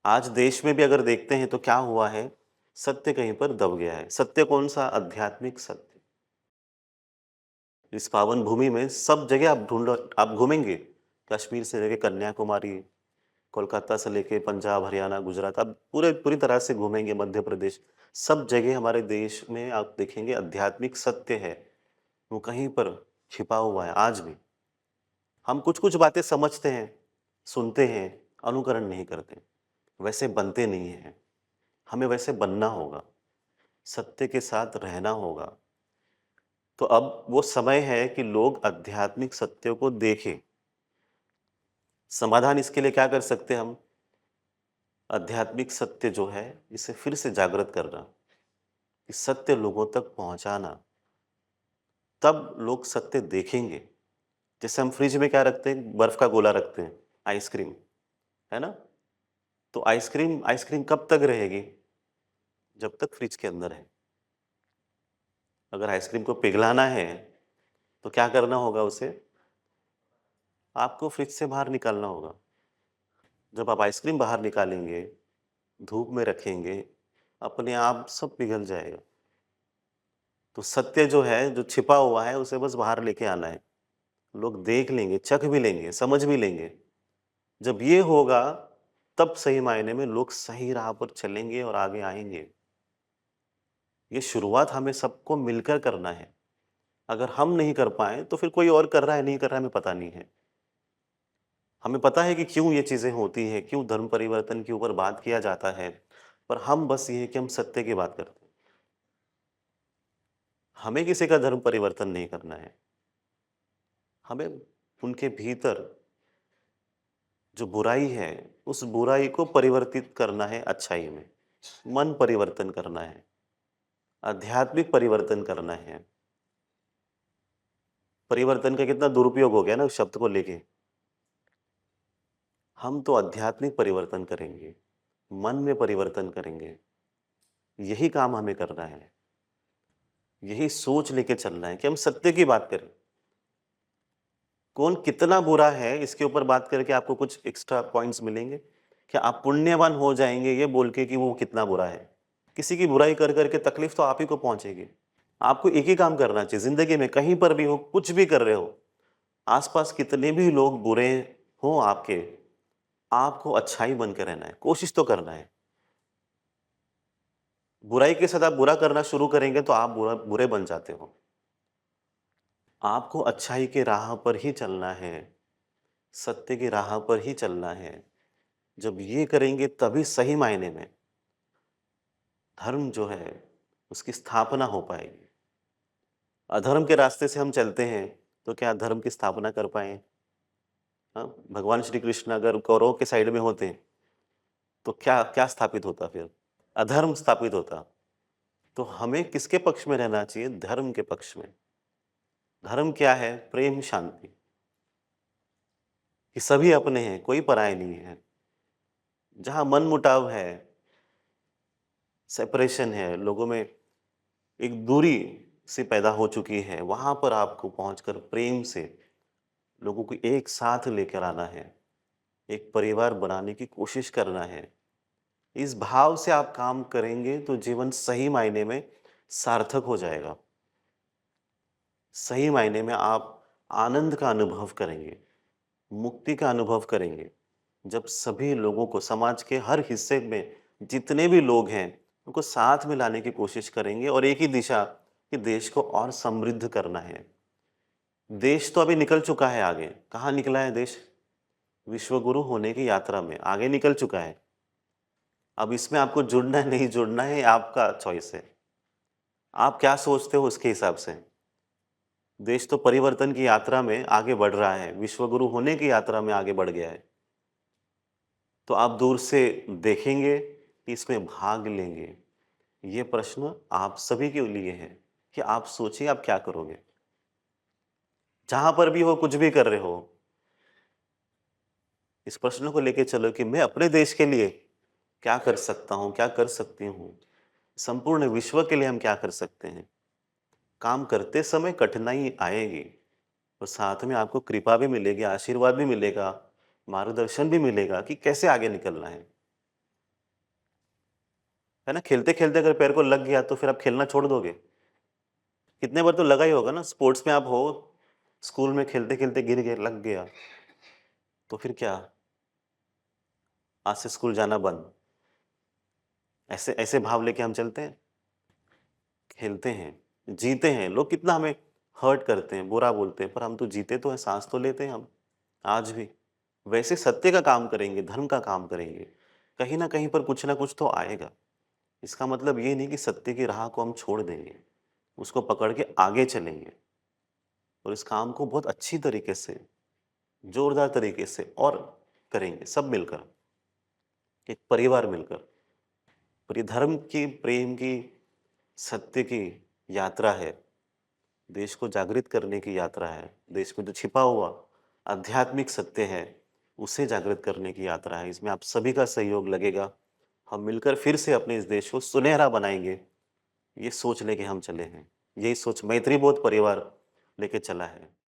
आज देश में भी अगर देखते हैं तो क्या हुआ है, सत्य कहीं पर दब गया है। सत्य कौन-सा? आध्यात्मिक सत्य। इस पावन भूमि में सब जगह आप घूमेंगे, कश्मीर से लेके कन्याकुमारी, कोलकाता से लेके पंजाब, हरियाणा, गुजरात, आप पूरी तरह से घूमेंगे, मध्य प्रदेश, सब जगह हमारे देश में आप देखेंगे आध्यात्मिक सत्य है, वो कहीं पर छिपा हुआ है आज भी। हम कुछ-कुछ बातें समझते हैं, सुनते हैं, अनुकरण नहीं करते, वैसे बनते नहीं हैं। हमें वैसे बनना होगा, सत्य के साथ रहना होगा। तो अब वो समय है कि लोग आध्यात्मिक सत्य को देखें। समाधान इसके लिए क्या कर सकते हैं हम? आध्यात्मिक सत्य जो है, इसे फिर से जागृत करना, कि सत्य लोगों तक पहुँचाना, तब लोग सत्य देखेंगे। जैसे हम फ्रिज में क्या रखते हैं? बर्फ़ का गोला रखते हैं, आइसक्रीम, है ना? तो आइसक्रीम आइसक्रीम कब तक रहेगी? जब तक फ्रिज के अंदर है। अगर आइसक्रीम को पिघलाना है, तो क्या करना होगा उसे? आपको फ्रिज से बाहर निकालना होगा। जब आप आइसक्रीम बाहर निकालेंगे, धूप में रखेंगे, अपने आप सब पिघल जाएगा। तो सत्य जो है, जो छिपा हुआ है, उसे बस बाहर लेके आना है। लोग देख लेंगे, चख भी लेंगे, समझ भी लेंगे। जब ये होगा, तब सही मायने में लोग सही राह पर चलेंगे और आगे आएँगे। ये शुरुआत हमें सबको मिलकर करना है। अगर हम नहीं कर पाएँ, तो फिर कोई और कर रहा है, नहीं कर रहा है, हमें पता नहीं है। हमें पता है कि क्यों ये चीज़ें होती हैं, क्यों धर्म परिवर्तन के ऊपर बात किया जाता है, पर हम बस ये है कि हम सत्य की बात करते हैं। हमें किसी का धर्म परिवर्तन नहीं करना है। हमें उनके भीतर जो बुराई है, उस बुराई को परिवर्तित करना है अच्छाई में। मन परिवर्तन करना है, आध्यात्मिक परिवर्तन करना है। परिवर्तन का कितना दुरुपयोग हो गया ना उस शब्द को लेके। हम तो आध्यात्मिक परिवर्तन करेंगे, मन में परिवर्तन करेंगे। यही काम हमें करना है। यही सोच लेके चलना है कि हम सत्य की बात करें। कौन कितना बुरा है, इसके ऊपर बात करके आपको कुछ एक्स्ट्रा पॉइंट्स मिलेंगे? क्या आप पुण्यवान हो जाएँगे ये बोल के कि वो कितना बुरा है? किसी की बुराई कर के तकलीफ तो आप ही को पहुँचेगी। आपको एक ही काम करना चाहिए ज़िंदगी में, कहीं पर भी हो, कुछ भी कर रहे हो, आस-पास कितने भी लोग बुरे हों आपके, आपको अच्छाई बन के रहना है, कोशिश तो करना है। बुराई के साथ आप बुरा करना शुरू करेंगे तो आप बुरे बन जाते हो। आपको अच्छाई के राह पर ही चलना है, सत्य की राह पर ही चलना है। जब ये करेंगे तभी सही मायने में धर्म जो है, उसकी स्थापना हो पाएगी। अधर्म के रास्ते से हम चलते हैं, तो क्या धर्म की स्थापना कर पाएँ? हाँ, भगवान श्री कृष्ण अगर कौरवों के साइड में होते, तो क्या क्या स्थापित होता फिर? अधर्म स्थापित होता। तो हमें किसके पक्ष में रहना चाहिए? धर्म के पक्ष में। धर्म क्या है? प्रेम, शांति, कि सभी अपने हैं, कोई पराये नहीं है। जहाँ मनमुटाव है, सेपरेशन है, लोगों में एक दूरी सी पैदा हो चुकी है, वहाँ पर आपको पहुँचकर प्रेम से लोगों को एक साथ लेकर आना है, एक परिवार बनाने की कोशिश करना है। इस भाव से आप काम करेंगे तो जीवन सही मायने में सार्थक हो जाएगा। सही मायने में आप आनंद का अनुभव करेंगे, मुक्ति का अनुभव करेंगे। जब सभी लोगों को समाज के हर हिस्से में जितने भी लोग हैं, उनको साथ में लाने की कोशिश करेंगे और एक ही दिशा कि देश को और समृद्ध करना है। देश तो अभी निकल चुका है आगे। कहाँ निकला है देश? विश्वगुरु होने की यात्रा में आगे निकल चुका है। अब इसमें आपको जुड़ना है, नहीं जुड़ना है, ये आपका चॉइस है। आप क्या सोचते हो उसके हिसाब से। देश तो परिवर्तन की यात्रा में आगे बढ़ रहा है, विश्वगुरु होने की यात्रा में आगे बढ़ गया है। तो आप दूर से देखेंगे कि इसमें भाग लेंगे। ये प्रश्न आप सभी के लिए है कि आप सोचिए आप क्या करोगे? जहाँ पर भी हो, कुछ भी कर रहे हो, इस प्रश्न को लेके चलो कि मैं अपने देश के लिए क्या कर सकता हूँ, क्या कर सकती हूँ? संपूर्ण विश्व के लिए हम क्या कर सकते हैं? काम करते समय कठिनाई आएगी, और साथ में आपको कृपा भी मिलेगी, आशीर्वाद भी मिलेगा, मार्गदर्शन भी मिलेगा कि कैसे आगे निकलना है। है ना? खेलते-खेलते अगर पैर को लग गया तो फिर आप खेलना छोड़ दोगे? कितने बार तो लगा ही होगा ना, स्पोर्ट्स में आप हो, स्कूल में खेलते-खेलते गिर गए, लग गया, तो फिर क्या? आज से स्कूल जाना बंद। ऐसे ऐसे भाव लेके हम चलते हैं, खेलते हैं, जीते हैं। लोग कितना हमें हर्ट करते हैं, बुरा बोलते हैं, पर हम तो जीते तो हैं, साँस तो लेते हैं हम, आज भी। वैसे सत्य का काम करेंगे, धर्म का काम करेंगे, कहीं न कहीं पर कुछ न कुछ तो आएगा। इसका मतलब ये नहीं कि सत्य की राह को हम छोड़ देंगे, उसको पकड़ के आगे चलेंगे और इस काम को बहुत अच्छी तरीके से, जोरदार तरीके से और करेंगे, सब मिलकर, एक परिवार मिलकर। और ये धर्म की, प्रेम की, सत्य की यात्रा है। देश को जागृत करने की यात्रा है। देश में जो छिपा हुआ आध्यात्मिक सत्य है, उसे जागृत करने की यात्रा है। इसमें आप सभी का सहयोग लगेगा। हम मिलकर फिर से अपने इस देश को सुनहरा बनाएँगे, ये सोच लेके हम चले हैं। यही सोच मैत्री बोध परिवार लेके चला है।